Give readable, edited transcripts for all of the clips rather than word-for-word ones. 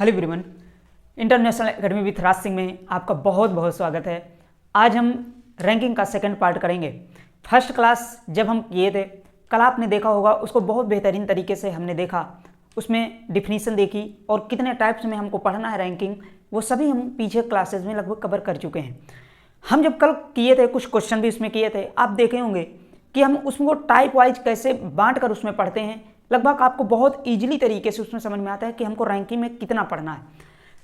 Hello everyone, international academy with Raj Singh में आपका बहुत बहुत स्वागत है। आज हम रैंकिंग का सेकंड पार्ट करेंगे। फर्स्ट क्लास जब हम किए थे, कल आपने देखा होगा, उसको बहुत बेहतरीन तरीके से हमने देखा, उसमें डिफिनीशन देखी और कितने टाइप्स में हमको पढ़ना है रैंकिंग, वो सभी हम पीछे क्लासेज में लगभग कवर कर चुके हैं। हम जब कल किए थे, कुछ क्वेश्चन भी उसमें किए थे, आप देखे होंगे कि हम उसको टाइप वाइज कैसे बांट कर उसमें पढ़ते हैं। लगभग आपको बहुत ईजिली तरीके से उसमें समझ में आता है कि हमको रैंकिंग में कितना पढ़ना है।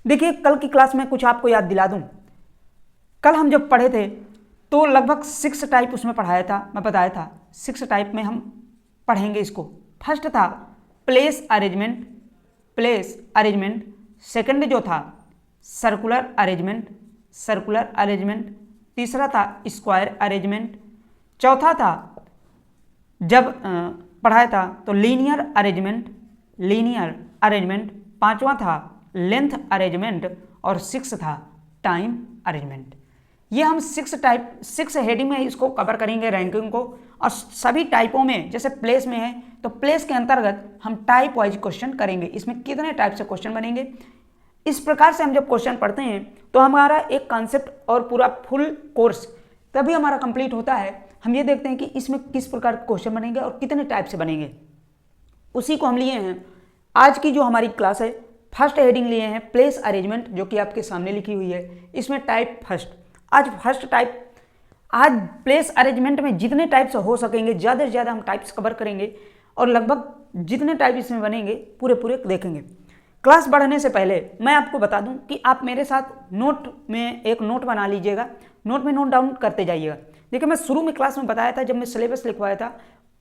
देखिए, कल की क्लास में कुछ आपको याद दिला दूं। कल हम जब पढ़े थे तो लगभग 6 टाइप उसमें पढ़ाया था, मैं बताया था 6 टाइप में हम पढ़ेंगे इसको। फर्स्ट था प्लेस अरेंजमेंट, सेकंड जो था सर्कुलर अरेंजमेंट, तीसरा था स्क्वायर अरेंजमेंट, चौथा था जब पढ़ाया था तो लीनियर अरेंजमेंट, पांचवा था लेंथ अरेंजमेंट और 6 था टाइम अरेंजमेंट। ये हम 6 हेडिंग में इसको कवर करेंगे रैंकिंग को। और सभी टाइपों में, जैसे प्लेस में है तो प्लेस के अंतर्गत हम टाइप वाइज क्वेश्चन करेंगे। इसमें कितने टाइप से क्वेश्चन बनेंगे, इस प्रकार से हम जब क्वेश्चन पढ़ते हैं तो हमारा एक कॉन्सेप्ट और पूरा फुल कोर्स तभी हमारा कंप्लीट होता है। हम ये देखते हैं कि इसमें किस प्रकार के क्वेश्चन बनेंगे और कितने टाइप से बनेंगे, उसी को हम लिए हैं। आज की जो हमारी क्लास है, फर्स्ट हेडिंग लिए हैं प्लेस अरेंजमेंट, जो कि आपके सामने लिखी हुई है। इसमें टाइप फर्स्ट, आज प्लेस अरेंजमेंट में जितने टाइप्स हो सकेंगे ज़्यादा से ज़्यादा हम टाइप्स कवर करेंगे और लगभग जितने टाइप इसमें बनेंगे पूरे देखेंगे। क्लास बढ़ने से पहले मैं आपको बता दूं कि आप मेरे साथ नोट में एक नोट बना लीजिएगा, नोट में नोट डाउन करते जाइएगा। देखिए, मैं शुरू में क्लास में बताया था, जब मैं सिलेबस लिखवाया था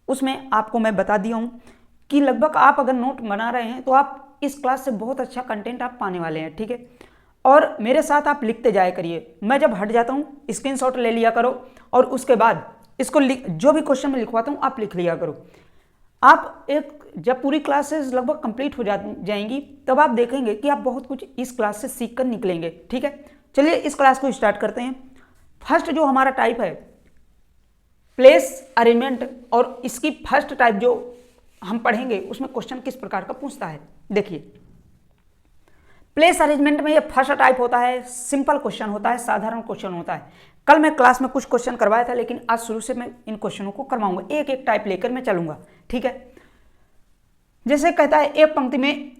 उसमें आपको मैं बता दिया हूँ कि लगभग आप अगर नोट बना रहे हैं तो आप इस क्लास से बहुत अच्छा कंटेंट आप पाने वाले हैं, ठीक है। और मेरे साथ आप लिखते जाया करिए, मैं जब हट जाता हूँ स्क्रीनशॉट ले लिया करो और उसके बाद इसको जो भी क्वेश्चन मैं लिखवाता हूँ आप लिख लिया करो। आप जब पूरी क्लासेस लगभग कंप्लीट हो जाएंगी तब आप देखेंगे कि आप बहुत कुछ इस क्लास से सीख कर निकलेंगे, ठीक है। चलिए इस क्लास को स्टार्ट करते हैं। फर्स्ट जो हमारा टाइप है प्लेस अरेंजमेंट, और इसकी फर्स्ट टाइप जो हम पढ़ेंगे उसमें क्वेश्चन किस प्रकार का पूछता है। देखिए, प्लेस अरेंजमेंट में ये फर्स्ट टाइप होता है, सिंपल क्वेश्चन होता है, साधारण क्वेश्चन होता है। कल मैं क्लास में कुछ क्वेश्चन करवाया था, लेकिन आज शुरू से मैं इन क्वेश्चनों को करवाऊंगा, एक एक टाइप लेकर मैं चलूंगा, ठीक है। जैसे कहता है, एक पंक्ति में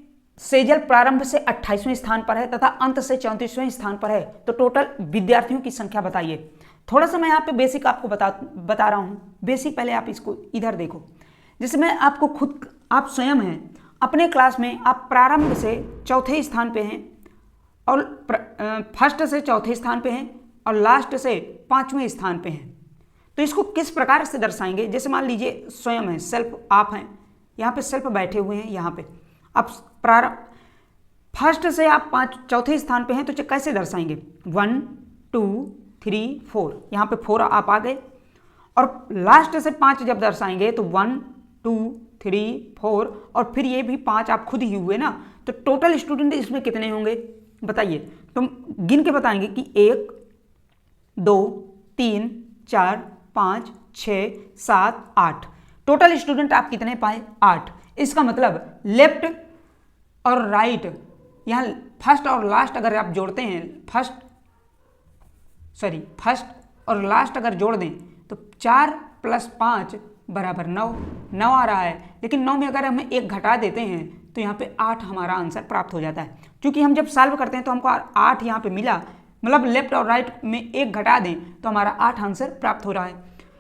सेजल प्रारंभ से 28वें स्थान पर है तथा अंत से 34वें स्थान पर है, तो टोटल विद्यार्थियों की संख्या बताइए। थोड़ा सा मैं यहाँ पे बेसिक आपको बता रहा हूँ। बेसिक पहले आप इसको इधर देखो। जैसे मैं आपको खुद, आप स्वयं हैं अपने क्लास में, आप प्रारंभ से चौथे स्थान पे हैं और फर्स्ट से चौथे स्थान पे हैं और लास्ट से 5वें स्थान पे हैं, तो इसको किस प्रकार से दर्शाएंगे। जैसे मान लीजिए स्वयं है, सेल्फ आप हैं, यहाँ पे सेल्फ बैठे हुए हैं, यहाँ पे आप प्रारंभ फर्स्ट से आप चौथे स्थान पे हैं, तो कैसे दर्शाएंगे 1 2 3 4, यहाँ पे 4 आप आ गए। और लास्ट से 5 जब दर्शाएंगे तो 1 2 3 4 और फिर ये भी 5 आप खुद ही हुए ना, तो टोटल स्टूडेंट इसमें कितने होंगे बताइए। तुम गिन के बताएंगे कि 1 2 3 4 5 6 7 8, टोटल स्टूडेंट आप कितने पाए 8। इसका मतलब लेफ्ट और राइट, यहाँ फर्स्ट और लास्ट अगर आप जोड़ते हैं, फर्स्ट और लास्ट अगर जोड़ दें तो 4 + 5 बराबर 9 आ रहा है। लेकिन 9 में अगर हम एक घटा देते हैं तो यहाँ पे 8 हमारा आंसर प्राप्त हो जाता है। क्योंकि हम जब सॉल्व करते हैं तो हमको 8 यहाँ पे मिला, मतलब लेफ्ट और राइट में एक घटा दें तो हमारा 8 आंसर प्राप्त हो रहा है।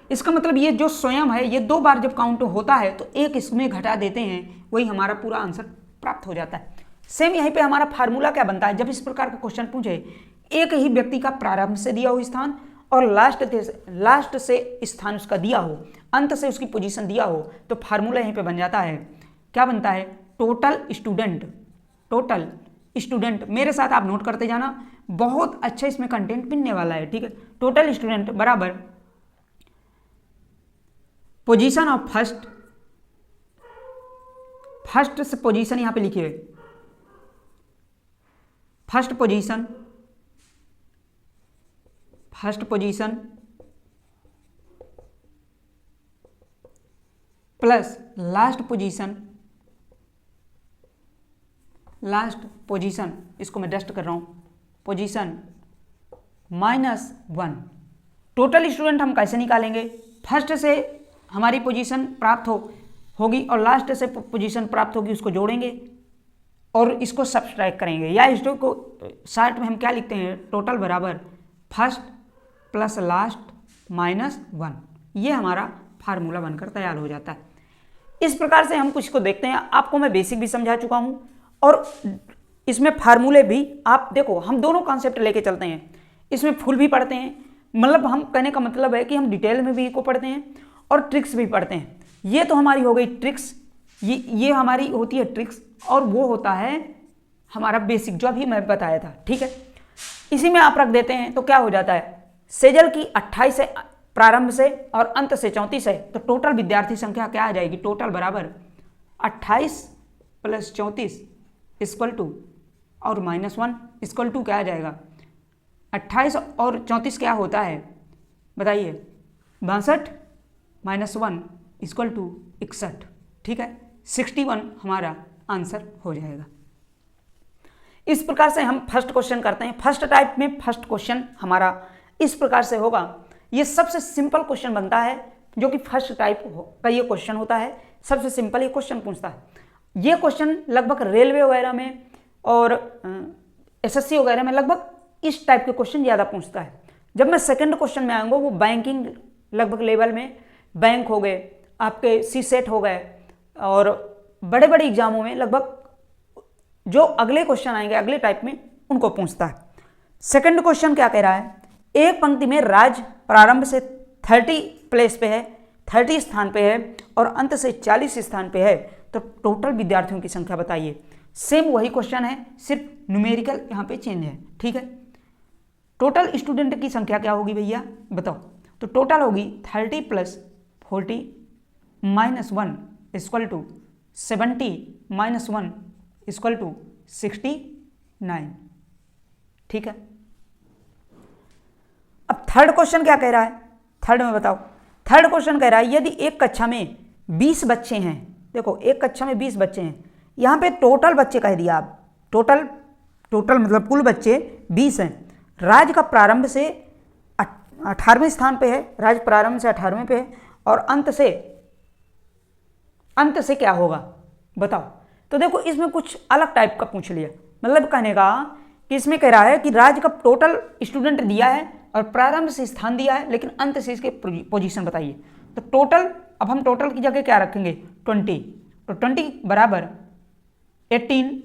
इसका मतलब ये जो स्वयं है, ये 2 बार जब काउंट होता है तो एक इसमें घटा देते हैं, वही हमारा पूरा आंसर प्राप्त हो जाता है। सेम यहीं पे हमारा फार्मूला क्या बनता है, जब इस प्रकार का क्वेश्चन पूछे, एक ही व्यक्ति का प्रारंभ से दिया हो स्थान और लास्ट से स्थान उसका दिया हो, अंत से उसकी पोजीशन दिया हो, तो फार्मूला यहीं पे बन जाता है। क्या बनता है, टोटल स्टूडेंट। मेरे साथ आप नोट करते जाना, बहुत अच्छा इसमें कंटेंट मिलने वाला है, ठीक है। टोटल स्टूडेंट बराबर पोजीशन ऑफ फर्स्ट से पोजीशन यहां पे लिखिए, first position plus last last position, इसको मैं डस्ट कर रहा हूँ, पोजीशन -1। टोटल स्टूडेंट हम कैसे निकालेंगे? फर्स्ट से हमारी पोजीशन प्राप्त होगी और लास्ट से पोजीशन प्राप्त होगी, उसको जोड़ेंगे और इसको सब्सट्रैक्ट करेंगे, या इसको शॉर्ट में हम क्या लिखते हैं, टोटल बराबर फर्स्ट प्लस लास्ट -1। ये हमारा फार्मूला बनकर तैयार हो जाता है। इस प्रकार से हम कुछ को देखते हैं। आपको मैं बेसिक भी समझा चुका हूँ और इसमें फार्मूले भी आप देखो, हम दोनों कॉन्सेप्ट लेके चलते हैं, इसमें फुल भी पढ़ते हैं, मतलब हम कहने का मतलब है कि हम डिटेल में भी को पढ़ते हैं और ट्रिक्स भी पढ़ते हैं। ये तो हमारी हो गई ट्रिक्स, ये हमारी होती है ट्रिक्स, और वो होता है हमारा बेसिक जो अभी मैं बताया था, ठीक है। इसी में आप रख देते हैं तो क्या हो जाता है, सेजल की 28 से प्रारंभ से और अंत से 34 है, तो टोटल विद्यार्थी संख्या क्या आ जाएगी, टोटल बराबर 28 + 34 इक्वल टू और -1 इक्वल टू क्या आ जाएगा, 28 और 34 क्या होता है बताइए, 62 -1 इक्वल टू 61, ठीक है। 61 हमारा आंसर हो जाएगा। इस प्रकार से हम फर्स्ट क्वेश्चन करते हैं। फर्स्ट टाइप में फर्स्ट क्वेश्चन हमारा इस प्रकार से होगा। ये सबसे सिंपल क्वेश्चन बनता है, जो कि फर्स्ट टाइप का ये क्वेश्चन होता है, सबसे सिंपल ये क्वेश्चन पूछता है। ये क्वेश्चन लगभग रेलवे वगैरह में और एसएससी वगैरह में लगभग इस टाइप के क्वेश्चन ज़्यादा पूछता है। जब मैं सेकंड क्वेश्चन में आऊँगा, वो बैंकिंग लगभग लेवल में, बैंक हो गए, आपके सीसेट हो गए और बड़े बड़े एग्जामों में लगभग जो अगले क्वेश्चन आएंगे अगले टाइप में उनको पूछता है। सेकंड क्वेश्चन क्या कह रहा है, एक पंक्ति में राज्य प्रारंभ से 30 प्लेस पे है, 30 स्थान पे है और अंत से 40 स्थान पे है, तो टोटल विद्यार्थियों की संख्या बताइए। सेम वही क्वेश्चन है, सिर्फ न्यूमेरिकल यहाँ पे चेंज है, ठीक है। टोटल स्टूडेंट की संख्या क्या होगी भैया बताओ, तो टोटल होगी 30 + 40 -1 इक्वल टू 70 -1 इक्वल टू 69, ठीक है। अब थर्ड क्वेश्चन क्या कह रहा है, थर्ड में बताओ। थर्ड क्वेश्चन कह रहा है, यदि एक कक्षा में 20 बच्चे हैं, देखो एक कक्षा में 20 बच्चे हैं, यहाँ पे टोटल बच्चे कह दिया आप, टोटल मतलब कुल बच्चे 20 हैं। राज्य का प्रारंभ से 18वें स्थान पे है, राज्य प्रारंभ से 18वें पे है और अंत से क्या होगा बताओ। तो देखो इसमें कुछ अलग टाइप का पूछ लिया, मतलब कहने का कि इसमें कह रहा है कि राज्य का टोटल स्टूडेंट दिया है और प्रारंभ से स्थान दिया है, लेकिन अंत से इसके पोजीशन बताइए। तो टोटल, अब हम टोटल की जगह क्या रखेंगे 20, तो 20 बराबर 18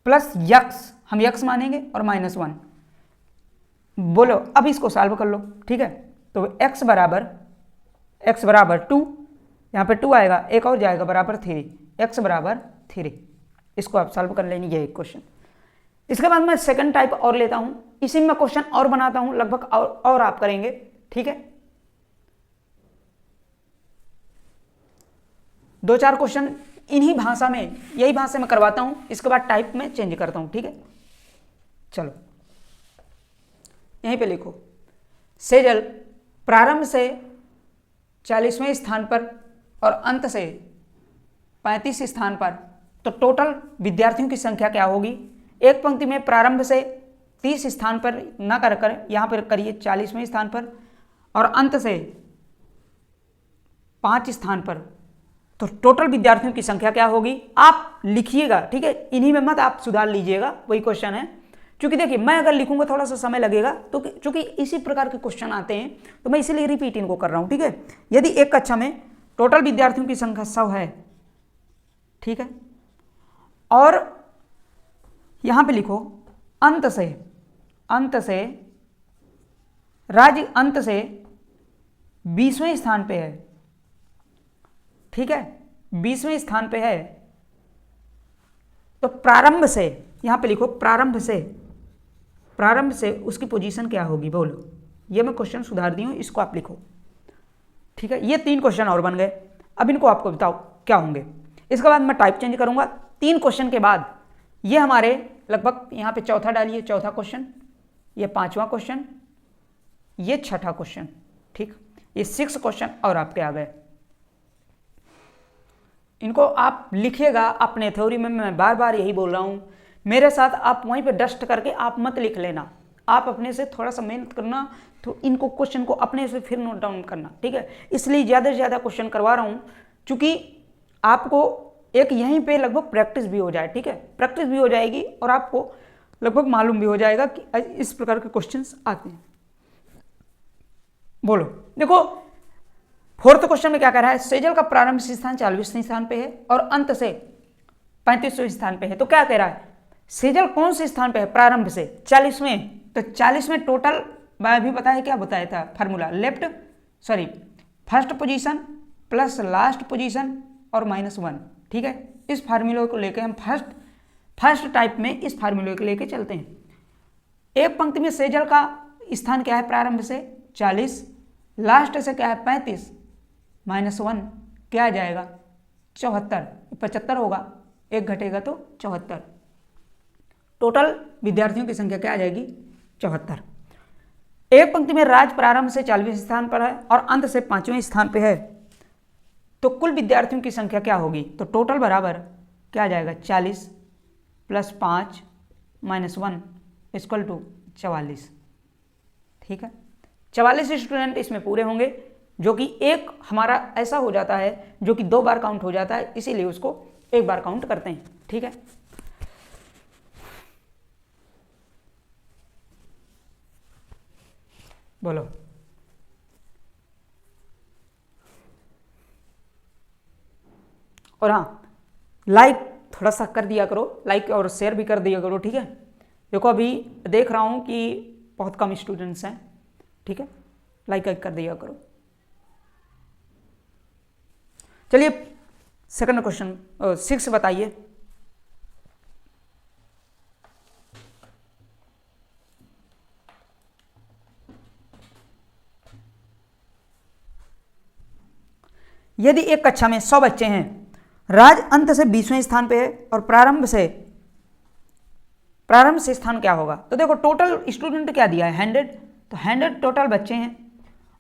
प्लस यक्स, हम यक्स मानेंगे और -1। बोलो अब इसको सॉल्व कर लो, ठीक है। तो x बराबर 2, यहाँ पे 2 आएगा, एक और जाएगा बराबर 3, x बराबर 3। इसको आप सॉल्व कर लेंगे, ये एक क्वेश्चन। इसके बाद मैं सेकंड टाइप और लेता हूँ, इसी में क्वेश्चन और बनाता हूँ, लगभग और आप करेंगे, ठीक है। 2-4 क्वेश्चन इन्हीं भाषा में, यही भाषा में करवाता हूँ, इसके बाद टाइप में चेंज करता हूँ, ठीक है। चलो यहीं पे लिखो, सेजल प्रारंभ से 40वें स्थान पर और अंत से 35 स्थान पर, तो टोटल विद्यार्थियों की संख्या क्या होगी। एक पंक्ति में प्रारंभ से 30 स्थान पर ना कर यहाँ पर करिए 40वें स्थान पर और अंत से 5 स्थान पर, तो टोटल विद्यार्थियों की संख्या क्या होगी आप लिखिएगा, ठीक है। इन्हीं में मत आप सुधार लीजिएगा, वही क्वेश्चन है। क्योंकि देखिए मैं अगर लिखूंगा थोड़ा सा समय लगेगा, तो चूंकि इसी प्रकार के क्वेश्चन आते हैं तो मैं इसीलिए रिपीट इनको कर रहा हूं, ठीक है। यदि एक कक्षा में टोटल विद्यार्थियों की संख्या 100 है, ठीक है, और यहां पे लिखो अंत से राज्य अंत से 20वें स्थान पे है, ठीक है, 20वें स्थान पे है, तो प्रारंभ से यहां पे लिखो प्रारंभ से उसकी पोजीशन क्या होगी बोलो। ये मैं क्वेश्चन सुधार दी हूं, इसको आप लिखो, ठीक है। ये 3 क्वेश्चन और बन गए, अब इनको आपको बताओ क्या होंगे। इसके बाद मैं टाइप चेंज करूंगा। 3 क्वेश्चन के बाद ये हमारे लगभग यहाँ पे चौथा डालिए, चौथा क्वेश्चन, ये 5वां क्वेश्चन, ये 6ठा क्वेश्चन, ठीक। ये 6 क्वेश्चन और आपके आ गए। इनको आप लिखिएगा अपने थ्योरी में, मैं बार बार यही बोल रहा हूँ, मेरे साथ आप वहीं पे डस्ट करके आप मत लिख लेना, आप अपने से थोड़ा सा मेहनत करना, तो इनको क्वेश्चन को अपने से फिर नोट डाउन करना, ठीक है। इसलिए ज़्यादा से ज़्यादा क्वेश्चन करवा रहा हूँ, चूँकि आपको एक यहीं पे लगभग प्रैक्टिस भी हो जाए, ठीक है, प्रैक्टिस भी हो जाएगी और आपको लगभग मालूम भी हो जाएगा कि इस प्रकार के क्वेश्चंस आते हैं। बोलो, देखो फोर्थ क्वेश्चन में क्या कह रहा है, सेजल का प्रारंभिक स्थान 40वें स्थान पे है और अंत से 35वें स्थान पे है। तो क्या कह रहा है, सेजल कौन से स्थान पे है, प्रारंभ से 40वें, तो 40वें टोटल मैं अभी बताया क्या बताया था formula, first position plus last position और -1, ठीक है। इस फार्मूले को लेकर हम फर्स्ट टाइप में इस फार्मूले को लेकर चलते हैं। एक पंक्ति में सेजल का स्थान क्या है, प्रारंभ से 40, लास्ट से क्या है 35, -1 क्या आ जाएगा 74, 75 होगा, एक घटेगा तो 74, टोटल विद्यार्थियों की संख्या क्या आ जाएगी 74। एक पंक्ति में राज प्रारंभ से 40वें स्थान पर है और अंत से 5वें स्थान पर है, तो कुल विद्यार्थियों की संख्या क्या होगी, तो टोटल बराबर क्या आ जाएगा 40 + 5 -1 = 44, ठीक है। 44 स्टूडेंट इसमें पूरे होंगे, जो कि एक हमारा ऐसा हो जाता है जो कि 2 बार काउंट हो जाता है, इसीलिए उसको 1 बार काउंट करते हैं, ठीक है। बोलो, और हाँ लाइक थोड़ा सा कर दिया करो, लाइक और शेयर भी कर दिया करो, ठीक है। देखो अभी देख रहा हूँ कि बहुत कम स्टूडेंट्स हैं, ठीक है, लाइक कर दिया करो। चलिए सेकंड क्वेश्चन 6 बताइए। यदि एक कक्षा में 100 बच्चे हैं, राज अंत से 20वें स्थान पे है और प्रारंभ से स्थान क्या होगा, तो देखो टोटल स्टूडेंट क्या दिया है 100, तो 100 टोटल बच्चे हैं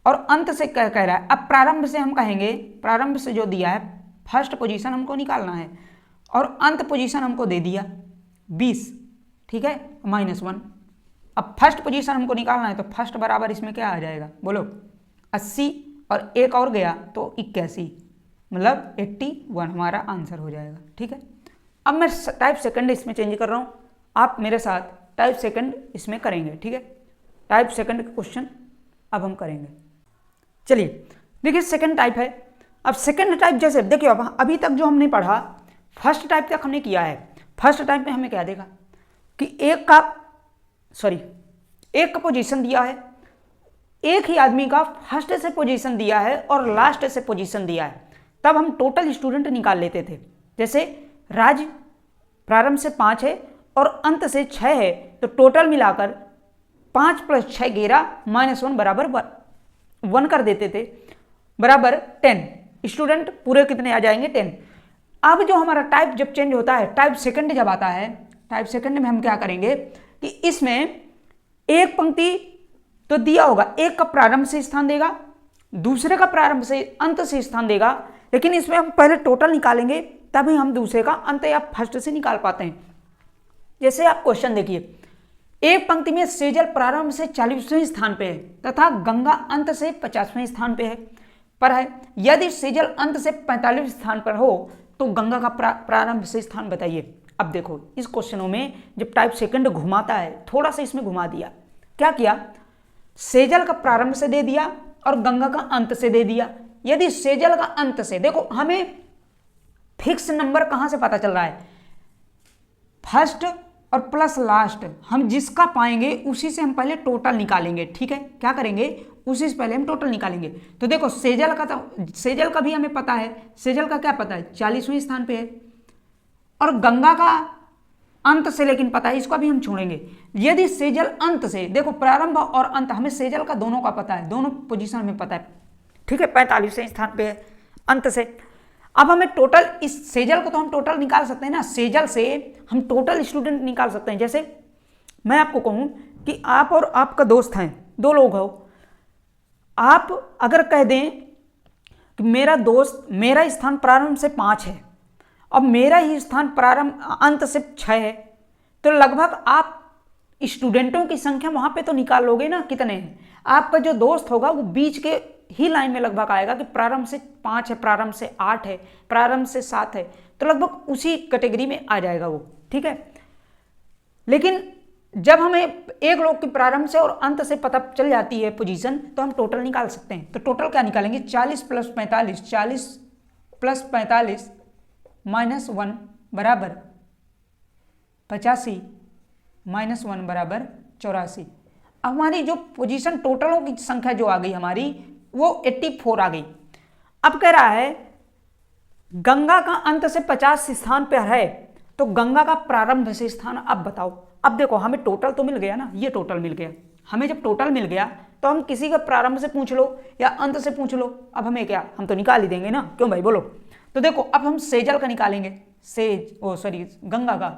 और अंत से क्या कह रहा है, अब प्रारंभ से हम कहेंगे, प्रारंभ से जो दिया है फर्स्ट पोजीशन हमको निकालना है और अंत पोजीशन हमको दे दिया 20, ठीक है, -1। अब फर्स्ट पोजीशन हमको निकालना है, तो फर्स्ट बराबर इसमें क्या आ जाएगा, बोलो 80 और एक और गया तो 81, मतलब 81 हमारा आंसर हो जाएगा, ठीक है। अब मैं टाइप सेकंड इसमें चेंज कर रहा हूँ, आप मेरे साथ टाइप सेकंड इसमें करेंगे, ठीक है। टाइप सेकंड का क्वेश्चन अब हम करेंगे। चलिए देखिए सेकंड टाइप है। अब सेकंड टाइप जैसे देखिए, अब अभी तक जो हमने पढ़ा फर्स्ट टाइप तक हमने किया है। फर्स्ट टाइप में हमें क्या देगा कि एक का पोजीशन दिया है, एक ही आदमी का फर्स्ट से पोजीशन दिया है और लास्ट से पोजीशन दिया है, तब हम टोटल स्टूडेंट निकाल लेते थे। जैसे राज प्रारंभ से 5 है और अंत से 6 है, तो टोटल मिलाकर 5 + 6 11 -1 बराबर 1 कर देते थे, बराबर 10 स्टूडेंट पूरे कितने आ जाएंगे 10। अब जो हमारा टाइप जब चेंज होता है, टाइप सेकंड जब आता है, टाइप सेकंड में हम क्या करेंगे कि इसमें एक पंक्ति तो दिया होगा, एक का प्रारंभ से स्थान देगा, दूसरे का प्रारंभ से अंत से स्थान देगा, लेकिन इसमें हम पहले टोटल निकालेंगे तभी हम दूसरे का अंत या फर्स्ट से निकाल पाते हैं। जैसे आप क्वेश्चन देखिए, एक पंक्ति में सेजल प्रारंभ से 40वें स्थान पे है तथा गंगा अंत से 50वें स्थान पे है, यदि सेजल अंत से 45वें स्थान पर हो तो गंगा का प्रारंभ से स्थान बताइए। अब देखो इस क्वेश्चनों में जब टाइप सेकंड घुमाता है, थोड़ा सा इसमें घुमा दिया, क्या किया, सेजल का प्रारंभ से दे दिया और गंगा का अंत से दे दिया। यदि सेजल का अंत से, देखो हमें फिक्स नंबर कहां से पता चल रहा है, फर्स्ट और प्लस लास्ट, हम जिसका पाएंगे उसी से हम पहले टोटल निकालेंगे, ठीक है। क्या करेंगे, उसी से पहले हम टोटल निकालेंगे। तो देखो सेजल का भी हमें पता है, सेजल का क्या पता है 40वें स्थान पे है, और गंगा का अंत से लेकिन पता है, इसको भी हम छोड़ेंगे। यदि सेजल अंत से, देखो प्रारंभ और अंत हमें सेजल का दोनों का पता है, दोनों पोजीशन हमें पता है, ठीक है, 45वें स्थान पे है अंत से। अब हमें टोटल, इस सेजल को तो हम टोटल निकाल सकते हैं ना, सेजल से हम टोटल स्टूडेंट निकाल सकते हैं। जैसे मैं आपको कहूं कि आप और आपका दोस्त हैं, 2 लोग हो, आप अगर कह दें कि मेरा दोस्त, मेरा स्थान प्रारंभ से 5 है अब मेरा ही स्थान प्रारंभ अंत से 6 है, तो लगभग आप स्टूडेंटों की संख्या वहां पे तो निकाल लोगे ना कितने हैं। आपका जो दोस्त होगा वो बीच के ही लाइन में लगभग आएगा कि प्रारंभ से 5 है, प्रारंभ से 8 है, प्रारंभ से 7 है, तो लगभग उसी कैटेगरी में आ जाएगा वो, ठीक है। लेकिन जब हमें एक लोग की प्रारंभ से और अंत से पता चल जाती है पोजीशन, तो हम टोटल निकाल सकते हैं। तो टोटल क्या निकालेंगे, 40 प्लस 45, 40 प्लस 45 माइनस 1 बराबर 85 माइनस 1 बराबर 84। अब हमारी जो पोजीशन टोटलों की संख्या जो आ गई हमारी वो 84 आ गई। अब कह रहा है गंगा का अंत से 50 स्थान पर है, तो गंगा का प्रारंभ से स्थान अब बताओ। अब देखो हमें टोटल तो मिल गया ना, ये टोटल मिल गया। हमें जब टोटल मिल गया तो हम किसी का प्रारंभ से पूछ लो या अंत से पूछ लो, अब हमें क्या, हम तो निकाल ही देंगे ना, क्यों भाई बोलो। तो देखो अब हम सेजल का निकालेंगे, गंगा का,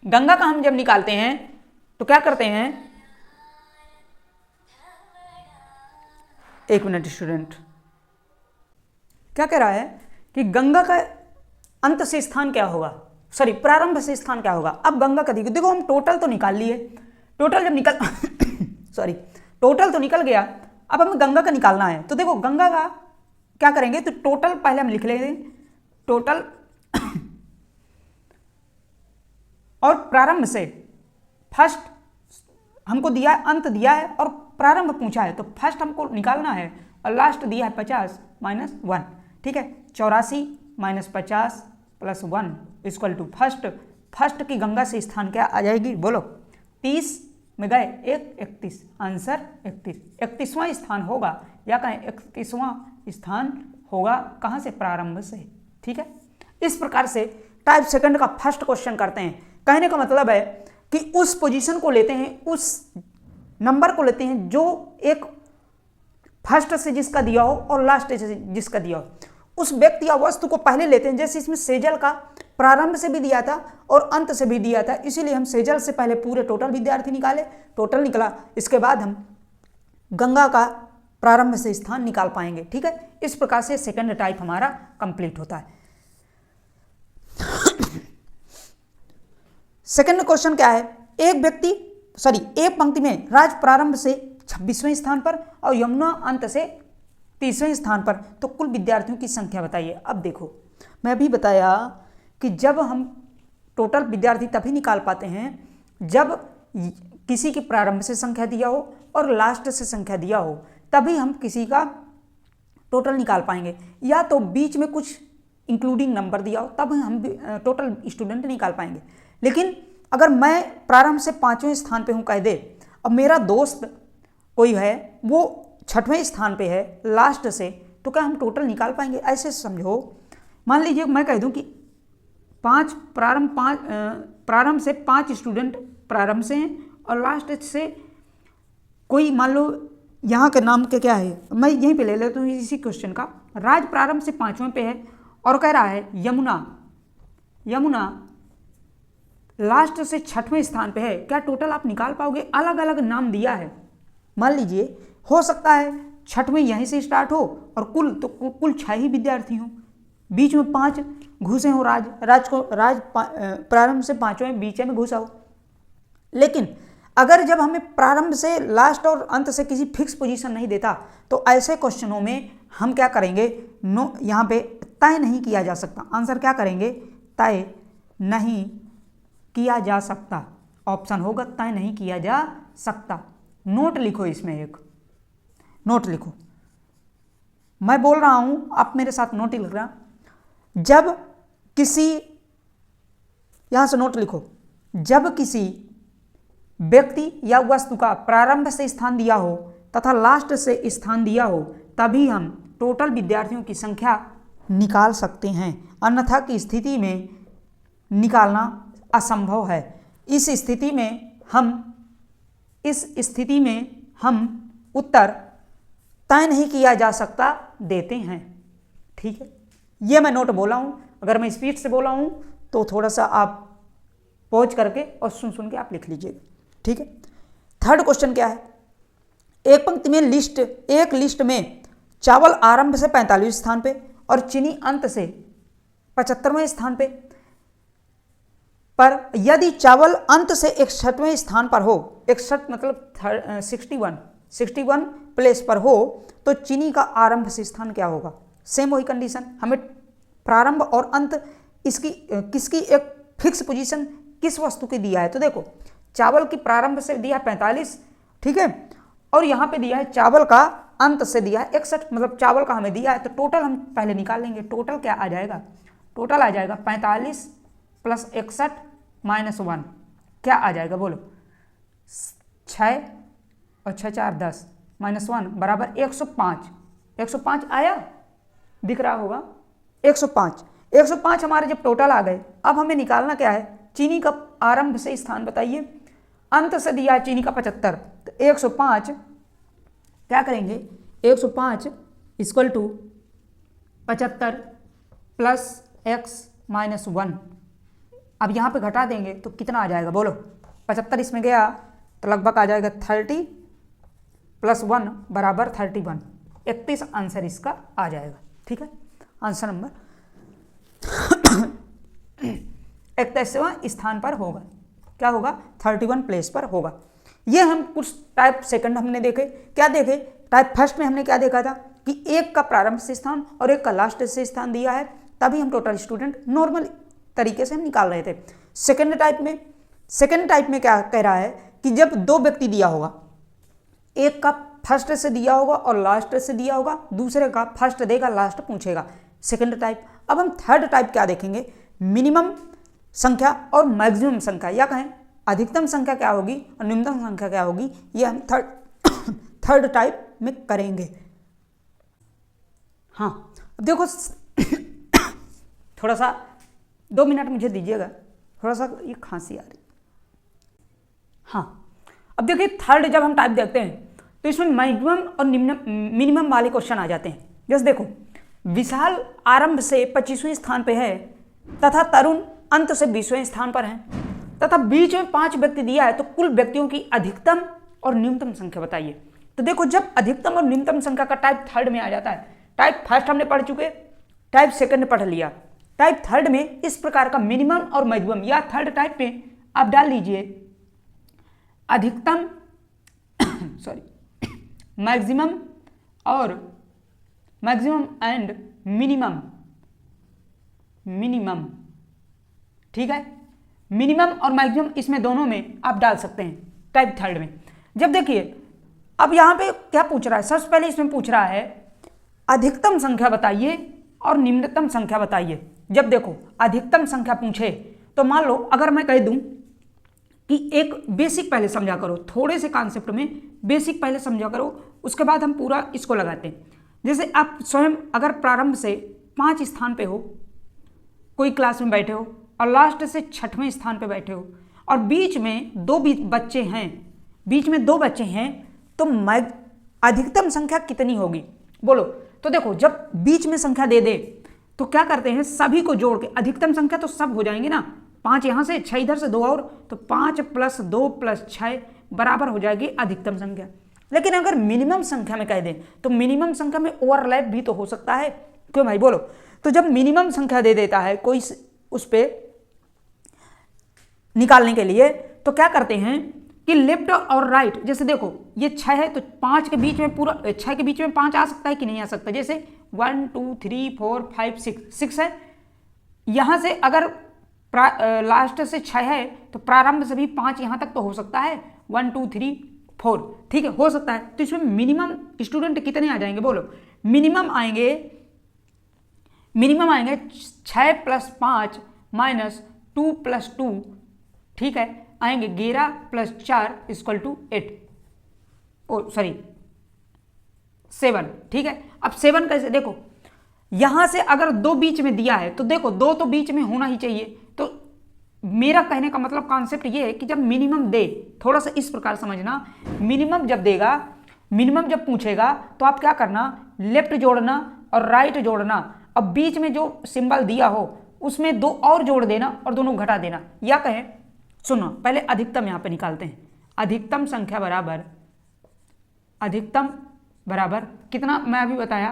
गंगा का हम जब निकालते हैं तो क्या करते हैं, एक मिनट स्टूडेंट, क्या कह रहा है कि गंगा का अंत से स्थान क्या होगा, प्रारंभ से स्थान क्या होगा। अब गंगा का देखो हम टोटल तो निकाल लिए, टोटल जब निकल टोटल तो निकल गया, अब हमें गंगा का निकालना है। तो देखो गंगा का क्या करेंगे, तो टोटल पहले हम लिख लेंगे, टोटल और प्रारंभ से, फर्स्ट हमको दिया है, अंत दिया है और प्रारंभ पूछा है, तो फर्स्ट हमको निकालना है और लास्ट दिया है 50 माइनस 1, ठीक है। 84 minus 50 plus 1 equal to first की गंगा से स्थान क्या आ जाएगी बोलो, 30 में गए 31, आंसर 31वां स्थान होगा, या कहें 31वां स्थान होगा कहाँ से, प्रारंभ से, ठीक है। इस प्रकार से टाइप सेकंड का फर्स्ट क्वेश्चन करते हैं। कहने का मतलब है कि उस पोजीशन को लेते हैं, उस नंबर को लेते हैं जो एक फर्स्ट से जिसका दिया हो और लास्ट से जिसका दिया हो, उस व्यक्ति या वस्तु को पहले लेते हैं। जैसे इसमें सेजल का प्रारंभ से भी दिया था और अंत से भी दिया था, इसीलिए हम सेजल से पहले पूरे टोटल विद्यार्थी निकाले, टोटल निकला, इसके बाद हम गंगा का प्रारंभ से स्थान निकाल पाएंगे, ठीक है। इस प्रकार से सेकंड टाइप हमारा कंप्लीट होता है। सेकंड क्वेश्चन क्या है, एक पंक्ति में राज प्रारंभ से 26वें स्थान पर और यमुना अंत से 30वें स्थान पर, तो कुल विद्यार्थियों की संख्या बताइए। अब देखो मैं अभी बताया कि जब हम टोटल विद्यार्थी तभी निकाल पाते हैं जब किसी की प्रारंभ से संख्या दिया हो और लास्ट से संख्या दिया हो, तभी हम किसी का टोटल निकाल पाएंगे, या तो बीच में कुछ इंक्लूडिंग नंबर दिया हो तब हम टोटल स्टूडेंट निकाल पाएंगे। लेकिन अगर मैं प्रारंभ से 5वें स्थान पे हूँ कह दे, अब मेरा दोस्त कोई है वो 6वें स्थान पे है लास्ट से, तो क्या हम टोटल निकाल पाएंगे। ऐसे समझो, मान लीजिए मैं कह दूं कि प्रारंभ से 5 स्टूडेंट प्रारंभ से हैं और लास्ट से कोई, मान लो यहाँ के नाम के क्या है, मैं यहीं पे ले लेता हूँ इसी क्वेश्चन का। राज प्रारंभ से 5वें पे है और कह रहा है यमुना लास्ट से 6वें स्थान पे है, क्या टोटल आप निकाल पाओगे। अलग अलग नाम दिया है, मान लीजिए हो सकता है 6वें यहीं से स्टार्ट हो और कुल 6 ही विद्यार्थी हों, बीच में 5 घुसे हो, राज प्रारंभ से 5वें बीच में घुसा हो। लेकिन अगर जब हमें प्रारंभ से लास्ट और अंत से किसी फिक्स पोजीशन नहीं देता, तो ऐसे क्वेश्चनों में हम क्या करेंगे, यहाँ पे तय नहीं किया जा सकता। आंसर क्या करेंगे, तय नहीं किया जा सकता, ऑप्शन होगा तय नहीं किया जा सकता। नोट लिखो, इसमें एक नोट लिखो, मैं बोल रहा हूं आप मेरे साथ नोट लिख रहा। जब किसी, यहां से नोट लिखो, जब किसी व्यक्ति या वस्तु का प्रारंभ से स्थान दिया हो तथा लास्ट से स्थान दिया हो, तभी हम टोटल विद्यार्थियों की संख्या निकाल सकते हैं, अन्यथा की स्थिति में निकालना असंभव है। इस स्थिति में हम उत्तर तय नहीं किया जा सकता देते हैं, ठीक है। ये मैं नोट बोला हूं, अगर मैं स्पीड से बोला हूं तो थोड़ा सा आप पॉज करके और सुन के आप लिख लीजिएगा, ठीक है। थर्ड क्वेश्चन क्या है, एक पंक्ति में एक लिस्ट में चावल आरंभ से 45 स्थान पे और चीनी अंत से 75वें स्थान पे। पर यदि चावल अंत से 61वें स्थान पर हो, 61 मतलब 61 प्लेस पर हो, तो चीनी का आरंभ से स्थान क्या होगा? सेम वही कंडीशन, हमें प्रारंभ और अंत इसकी किसकी एक फिक्स पोजीशन किस वस्तु की दिया है। तो देखो चावल की प्रारंभ से दिया 45, ठीक है, और यहाँ पे दिया है चावल का अंत से दिया है 61, मतलब चावल का हमें दिया है। तो टोटल हम पहले निकाल लेंगे। टोटल क्या आ जाएगा? टोटल आ जाएगा 45 प्लस 61 माइनस 1, क्या आ जाएगा बोलो? 6 और 6 4 10 माइनस 1 बराबर 105। 105 आया, दिख रहा होगा 105। 105 हमारे जब टोटल आ गए, अब हमें निकालना क्या है? चीनी का आरंभ से स्थान बताइए। अंत से दिया है चीनी का 75, तो 105 क्या करेंगे? 105 equal to 75 plus x minus 1। अब यहाँ पे घटा देंगे तो कितना आ जाएगा बोलो? 75 इसमें गया तो लगभग आ जाएगा 30 प्लस 1 बराबर 31। 31 आंसर इसका आ जाएगा। ठीक है, आंसर नंबर 31वें स्थान पर होगा। क्या होगा? 31 प्लेस पर होगा। ये हम कुछ टाइप सेकंड हमने देखे। क्या देखे? टाइप फर्स्ट में हमने क्या देखा था कि एक का प्रारंभ से स्थान और एक का लास्ट से स्थान दिया है, तभी हम टोटल स्टूडेंट नॉर्मल तरीके से हम निकाल रहे थे। सेकंड टाइप में क्या कह रहा है कि जब दो व्यक्ति दिया होगा, एक का फर्स्ट से दिया होगा और लास्ट से दिया होगा, दूसरे का फर्स्ट देगा लास्ट पूछेगा, सेकंड टाइप। अब हम थर्ड टाइप क्या देखेंगे? मिनिमम संख्या और मैक्सिमम संख्या, या कहें अधिकतम संख्या क्या होगी और न्यूनतम संख्या क्या होगी, ये हम थर्ड टाइप में करेंगे। हाँ, अब देखो थोड़ा सा 2 मिनट मुझे दीजिएगा, थोड़ा सा ये खांसी आ रही। हाँ, अब देखिए थर्ड जब हम टाइप देखते हैं तो इसमें मैक्सिमम और मिनिमम वाले क्वेश्चन आ जाते हैं। जैसे देखो, विशाल आरंभ से 25वें स्थान पे है तथा तरुण अंत से 20वें स्थान पर है, तथा बीच में 5 व्यक्ति दिया है, तो कुल व्यक्तियों की अधिकतम और न्यूनतम संख्या बताइए। तो देखो, जब अधिकतम और न्यूनतम संख्या का टाइप थर्ड में आ जाता है, टाइप फर्स्ट हमने पढ़ चुके, टाइप सेकंड पढ़ लिया, टाइप थर्ड में इस प्रकार का मिनिमम और मैक्सिमम, या थर्ड टाइप में आप डाल लीजिए अधिकतम मैक्सिमम और मैक्सिमम एंड मिनिमम। ठीक है, मिनिमम और मैक्सिमम इसमें दोनों में आप डाल सकते हैं टाइप थर्ड में। जब देखिए अब यहाँ पे क्या पूछ रहा है, सबसे पहले इसमें पूछ रहा है अधिकतम संख्या बताइए और निम्नतम संख्या बताइए। जब देखो अधिकतम संख्या पूछे तो मान लो अगर मैं कह दूं कि एक बेसिक पहले समझा करो, थोड़े से कॉन्सेप्ट में बेसिक पहले समझा करो, उसके बाद हम पूरा इसको लगाते हैं। जैसे आप स्वयं अगर प्रारंभ से 5 स्थान पे हो, कोई क्लास में बैठे हो, और लास्ट से 6वें स्थान पे बैठे हो, और बीच में दो बच्चे हैं, तो अधिकतम संख्या कितनी होगी बोलो? तो देखो, जब बीच में संख्या दे दे तो क्या करते हैं, सभी को जोड़ के अधिकतम संख्या तो सब हो जाएंगे ना, 5 यहाँ से 6 इधर से 2 और, तो 5 + 2 + 6 बराबर हो जाएगी अधिकतम संख्या। लेकिन अगर मिनिमम संख्या में कह दें तो मिनिमम संख्या में ओवरलैप भी तो हो सकता है, क्यों भाई बोलो? तो जब मिनिमम संख्या दे देता है कोई उस पर निकालने के लिए, तो क्या करते हैं कि लेफ्ट और राइट, जैसे देखो ये 6 है तो 5 के बीच में पूरा 6 के बीच में 5 आ सकता है कि नहीं आ सकता? जैसे 1 2 3 4 5 6 है, यहाँ से अगर लास्ट से 6 है तो प्रारंभ से भी 5 यहाँ तक तो हो सकता है, 1 2 3 4, ठीक है, हो सकता है। तो इसमें मिनिमम स्टूडेंट कितने आ जाएंगे बोलो? मिनिमम आएंगे 6 + 5 माइनस 2 + 2, ठीक है, आएंगे 11 + 4 = 8, ओ सॉरी 7, ठीक है। अब 7 कैसे, देखो यहां से अगर 2 बीच में दिया है तो देखो 2 तो बीच में होना ही चाहिए। तो मेरा कहने का मतलब कॉन्सेप्ट ये है कि जब मिनिमम दे, थोड़ा सा इस प्रकार समझना, मिनिमम जब देगा, मिनिमम जब पूछेगा तो आप क्या करना, लेफ्ट जोड़ना और राइट जोड़ना, अब बीच में जो सिंबल दिया हो उसमें 2 और जोड़ देना और दोनों घटा देना। या कहें, सुनो पहले अधिकतम यहां पे निकालते हैं। अधिकतम संख्या बराबर कितना मैं अभी बताया,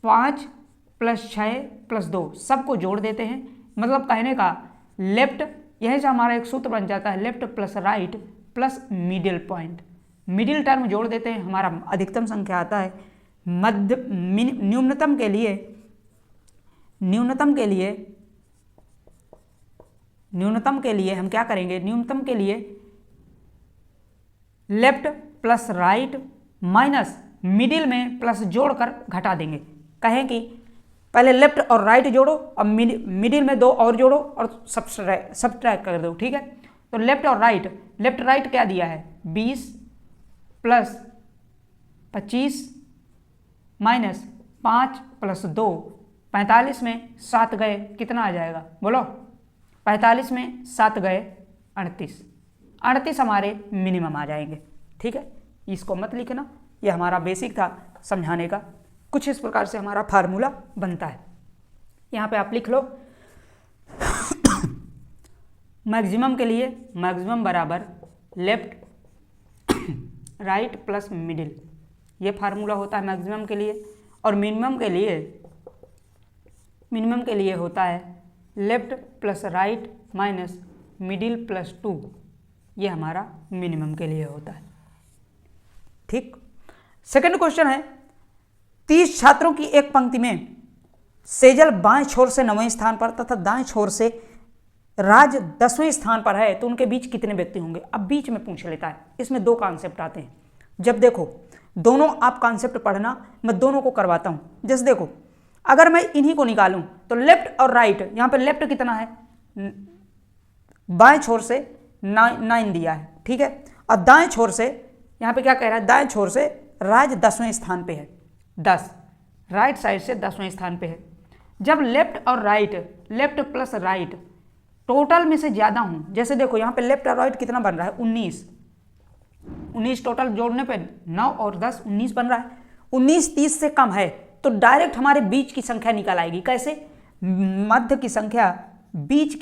5 प्लस 6 प्लस 2 सबको जोड़ देते हैं। मतलब कहने का लेफ्ट, यहीं से हमारा एक सूत्र बन जाता है left plus right plus middle point. Middle term जोड़ देते हैं, हमारा अधिकतम संख्या आता है। मध्य न्यूनतम के लिए हम क्या करेंगे, न्यूनतम के लिए left plus right minus middle में प्लस जोड़कर घटा देंगे। कहें कि पहले लेफ्ट और राइट जोड़ो और मिडिल में 2 और जोड़ो और सब्ट्रैक्ट कर दो, ठीक है। तो लेफ्ट राइट क्या दिया है, 20 प्लस 25 माइनस 5 प्लस 2, 45 में 7 गए, कितना आ जाएगा बोलो, 45 में 7 गए 38 हमारे मिनिमम आ जाएंगे, ठीक है। इसको मत लिखना, ये हमारा बेसिक था समझाने का। कुछ इस प्रकार से हमारा फार्मूला बनता है। यहाँ पे आप लिख लो मैक्सिमम के लिए मैक्सिमम बराबर लेफ्ट राइट प्लस मिडिल, ये फार्मूला होता है मैक्सिमम के लिए। और मिनिमम के लिए होता है left plus right minus middle plus 2, ये हमारा मिनिमम के लिए होता है, ठीक। सेकंड क्वेश्चन है, 30 छात्रों की एक पंक्ति में सेजल बाएं छोर से 9वें स्थान पर तथा दाएं छोर से राज 10वें स्थान पर है, तो उनके बीच कितने व्यक्ति होंगे। अब बीच में पूछ लेता है, इसमें 2 कॉन्सेप्ट आते हैं। जब देखो दोनों आप कॉन्सेप्ट पढ़ना, मैं दोनों को करवाता हूं। जैसे देखो अगर मैं इन्हीं को निकालूं तो लेफ्ट और राइट, यहां पे लेफ्ट कितना है, बाएं छोर से 9 दिया है, ठीक है। और दाएं छोर से यहां पे क्या कह रहा है, दाएं छोर से राज 10वें स्थान पे है, 10 राइट साइड से 10वें स्थान पे है। जब लेफ्ट और right, left plus right total में से ज्यादा हूं, जैसे देखो यहां पे लेफ्ट और राइट कितना बन रहा है, 19 टोटल जोड़ने पे 9 और 10 19 बन रहा है। 19 30 से कम है तो डायरेक्ट हमारे बीच की संख्या निकल आएगी। कैसे, मध्य की संख्या बीच की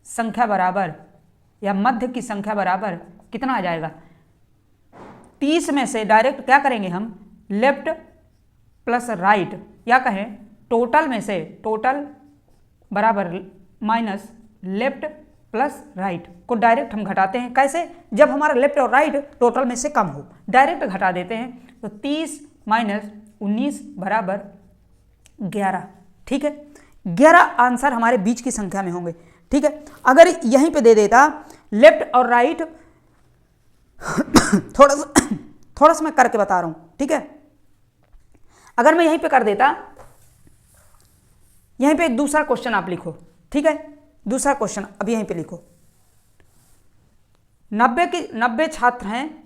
संख्या बराबर या मध्य की संख्या बराबर कितना आ जाएगा, 30 में से डायरेक्ट क्या करेंगे हम, लेफ्ट प्लस राइट, या कहें टोटल में से टोटल बराबर माइनस लेफ्ट प्लस राइट को डायरेक्ट हम घटाते हैं। कैसे, जब हमारा लेफ्ट और राइट टोटल में से कम हो डायरेक्ट घटा देते हैं। तो 30 माइनस 19 बराबर 11, ठीक है। 11 आंसर हमारे बीच की संख्या में होंगे, ठीक है। अगर यहीं पे दे देता लेफ्ट और राइट थोड़ा सा मैं करके बता रहा हूं, ठीक है। अगर मैं यहीं पे कर देता, यहीं पे एक दूसरा क्वेश्चन आप लिखो, ठीक है। दूसरा क्वेश्चन अब यहीं पे लिखो, 90 छात्र हैं,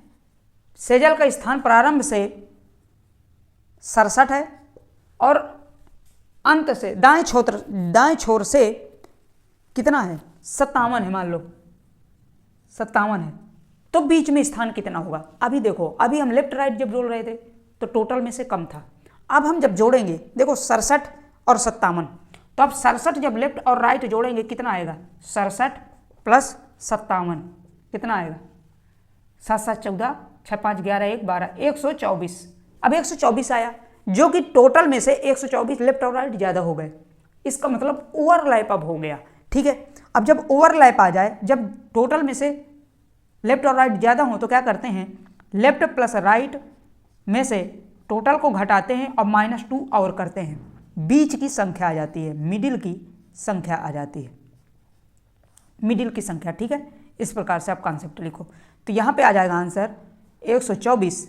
सेजल का स्थान प्रारंभ से 67 है और अंत से दाएं छोर से कितना है, 57 है, मान लो 57 है, तो बीच में स्थान कितना होगा। अभी देखो, अभी हम लेफ्ट राइट जब जोड़ रहे थे तो टोटल में से कम था। अब हम जब जोड़ेंगे, देखो 67 और 57, तो अब 67 जब लेफ्ट और राइट जोड़ेंगे कितना आएगा, 67 प्लस 57 कितना आएगा, 7 7 14, 6 5 11 1 12, 124। अब 124 आया, जो कि टोटल में से 124 लेफ्ट और राइट ज़्यादा हो गए। इसका मतलब ओवरलैप अब हो गया, ठीक है। अब जब ओवरलैप आ जाए, जब टोटल में से लेफ्ट और राइट ज़्यादा हो, तो क्या करते हैं, लेफ्ट प्लस राइट में से टोटल को घटाते हैं और -2 और करते हैं, बीच की संख्या आ जाती है, मिडिल की संख्या आ जाती है, मिडिल की संख्या, ठीक है। इस प्रकार से आप कॉन्सेप्ट लिखो। तो यहाँ पे आ जाएगा आंसर 124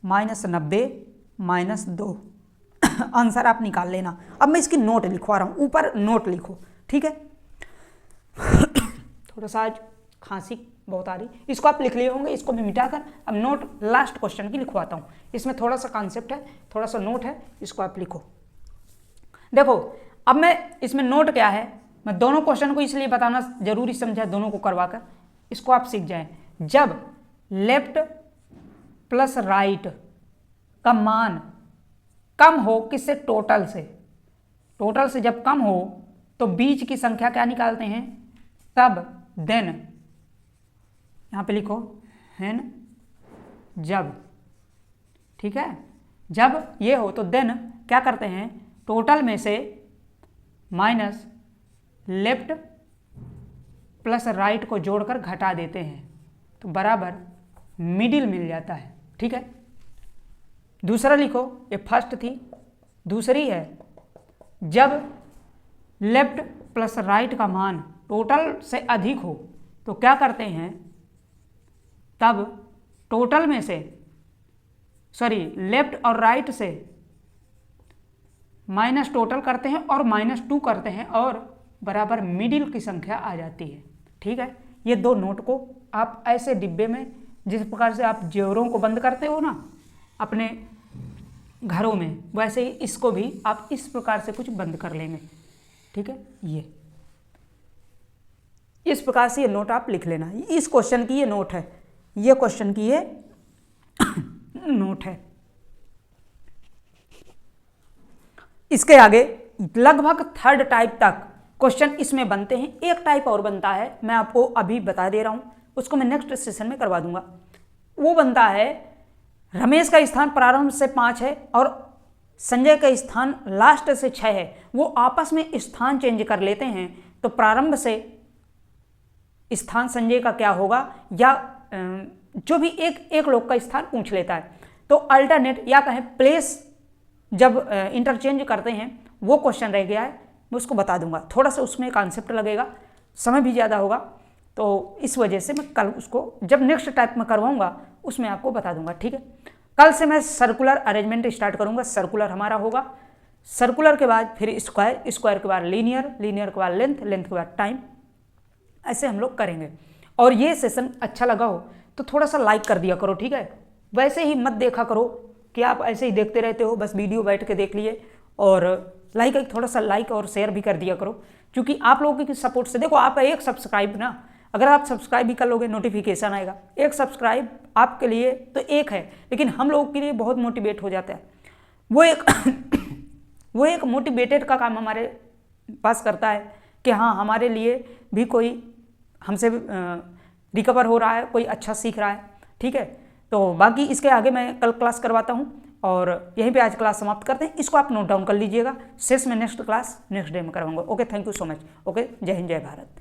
माइनस 90 माइनस 2 आंसर आप निकाल लेना। अब मैं इसकी नोट लिखवा रहा हूँ, ऊपर नोट लिखो, ठीक है। थोड़ा सा आज खांसी बहुत आ रही, इसको आप लिख लिए होंगे, इसको मैं मिटाकर अब नोट लास्ट क्वेश्चन की लिखवाता हूँ। इसमें थोड़ा सा कॉन्सेप्ट है, थोड़ा सा नोट है, इसको आप लिखो। देखो अब मैं इसमें नोट क्या है, मैं दोनों क्वेश्चन को इसलिए बताना जरूरी समझा, दोनों को करवाकर इसको आप सीख जाएं। जब लेफ्ट प्लस राइट का मान कम हो किससे, टोटल से, टोटल से जब कम हो तो बीच की संख्या क्या निकालते हैं, तब देन, यहां पे लिखो हेन जब, ठीक है। जब ये हो तो देन क्या करते हैं, टोटल में से माइनस लेफ्ट प्लस राइट को जोड़कर घटा देते हैं तो बराबर मिडिल मिल जाता है। ठीक है। दूसरा लिखो, ये फर्स्ट थी, दूसरी है जब लेफ्ट प्लस राइट का मान टोटल से अधिक हो तो क्या करते हैं, तब टोटल में से लेफ्ट और राइट से माइनस टोटल करते हैं और -2 करते हैं और बराबर मिडिल की संख्या आ जाती है। ठीक है। ये दो नोट को आप ऐसे डिब्बे में, जिस प्रकार से आप जेवरों को बंद करते हो ना अपने घरों में, वैसे ही इसको भी आप इस प्रकार से कुछ बंद कर लेंगे। ठीक है। ये इस प्रकार से ये नोट आप लिख लेना। इस क्वेश्चन की ये नोट है, ये क्वेश्चन की ये नोट है। इसके आगे लगभग थर्ड टाइप तक क्वेश्चन इसमें बनते हैं। एक टाइप और बनता है, मैं आपको अभी बता दे रहा हूं, उसको मैं नेक्स्ट सेशन में करवा दूंगा। वो बनता है रमेश का स्थान प्रारंभ से 5 है और संजय का स्थान लास्ट से 6 है। वो आपस में स्थान चेंज कर लेते हैं तो प्रारंभ से स्थान संजय का क्या होगा, या जो भी एक लोग का स्थान पूछ लेता है तो अल्टरनेट या कहें प्लेस जब इंटरचेंज करते हैं, वो क्वेश्चन रह गया है, मैं उसको बता दूंगा। थोड़ा सा उसमें कॉन्सेप्ट लगेगा, समय भी ज़्यादा होगा, तो इस वजह से मैं कल उसको जब नेक्स्ट टाइप में करवाऊंगा उसमें आपको बता दूंगा। ठीक है। कल से मैं सर्कुलर अरेंजमेंट स्टार्ट करूंगा। सर्कुलर हमारा होगा, सर्कुलर के बाद फिर स्क्वायर, स्क्वायर के बाद लीनियर, लीनियर के बाद लेंथ, लेंथ के बाद टाइम, ऐसे हम लोग करेंगे। और ये सेशन अच्छा लगा हो तो थोड़ा सा लाइक कर दिया करो। ठीक है। वैसे ही मत देखा करो कि आप ऐसे ही देखते रहते हो, बस वीडियो बैठ के देख लिए, और थोड़ा सा लाइक और शेयर भी कर दिया करो, क्योंकि आप लोगों की सपोर्ट से, देखो आप एक सब्सक्राइब ना, अगर आप सब्सक्राइब भी कर लोगे नोटिफिकेशन आएगा। एक सब्सक्राइब आपके लिए तो एक है, लेकिन हम लोगों के लिए बहुत मोटिवेट हो जाता है। वो एक मोटिवेटेड का काम हमारे पास करता है कि हाँ हमारे लिए भी कोई हमसे रिकवर हो रहा है, कोई अच्छा सीख रहा है। ठीक है। तो बाकी इसके आगे मैं कल क्लास करवाता हूँ और यहीं पे आज क्लास समाप्त करते हैं। इसको आप नोट डाउन कर लीजिएगा, शेष में नेक्स्ट क्लास नेक्स्ट डे में करवाऊंगा। Okay, thank you so much. Okay, जय हिंद, जय भारत।